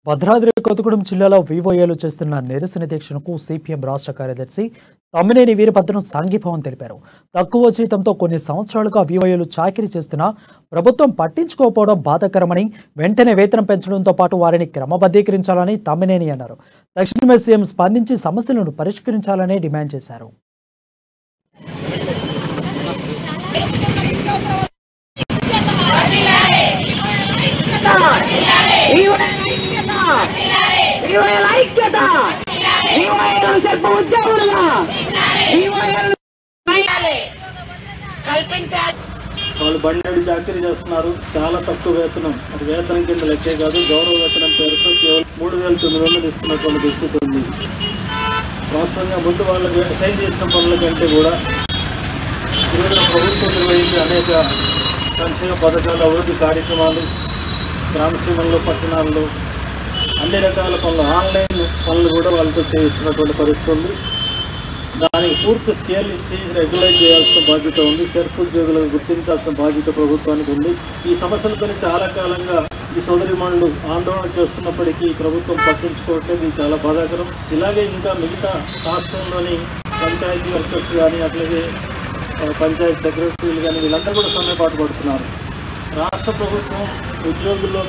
భద్రాద్రి కొత్తగూడెం జిల్లాలో వివోఏలు చేస్తున్న నిరసన దీక్షకు సిపిఎం రాష్ట్ర కార్యదర్శి తమ్మినేని వీరభద్రం సాంఘీభావం తెలిపారు. తక్కువ జీతంతో కొన్ని సంవత్సరాలుగా వివోఏలు చాకిరీ చేస్తున్నా ప్రభుత్వం పట్టించుకోకపోవడం బాధాకరమని, వెంటనే వేతనం పెంచడంతో పాటు వారిని క్రమబద్ధీకరించాలని తమ్మినేని అన్నారు. తక్షణమే సీఎం స్పందించి సమస్యలను పరిష్కరించాలని డిమాండ్ చేశారు. వాళ్ళు బండి చాకరీ చేస్తున్నారు. చాలా తక్కువ వేతనం, అది వేతనం కింద లెక్కే కాదు, గౌరవ వేతనం పేరుతో కేవలం 3,900 ఇస్తున్నటువంటి దుస్థితి ఉంది. వాస్తవంగా ముందు వాళ్ళకి అసైన్ చేసిన పనుల కంటే కూడా ఈరోజు ప్రభుత్వం నిర్వహించే అనేక సంక్షేమ పథకాలు, అభివృద్ధి కార్యక్రమాలు, గ్రామసీమల్లో, పట్టణాల్లో అన్ని రకాల పనులు, ఆన్లైన్ పనులు కూడా వాళ్ళతో చేయిస్తున్నటువంటి పరిస్థితి ఉంది. దానికి పూర్తి స్కేల్ ఇచ్చి రెగ్యులైజ్ చేయాల్సిన బాధ్యత ఉంది. సెల్ఫ్ ఉద్యోగులకు గుర్తించాల్సిన బాధ్యత ప్రభుత్వానికి ఉంది. ఈ సమస్యలపై చాలా కాలంగా ఈ సోదరిమణులు ఆందోళన చేస్తున్నప్పటికీ ప్రభుత్వం పట్టించుకోవట్లేదు. ఇది చాలా బాధాకరం. ఇలాగే ఇంకా మిగతా రాష్ట్రంలోని పంచాయతీ వర్కర్స్ కానీ, అట్లాగే పంచాయతీ సెక్రటరీలు కానీ వీళ్ళందరూ కూడా సమ్మెపాటు పడుతున్నారు. రాష్ట్ర ప్రభుత్వం ఉద్యోగుల్లో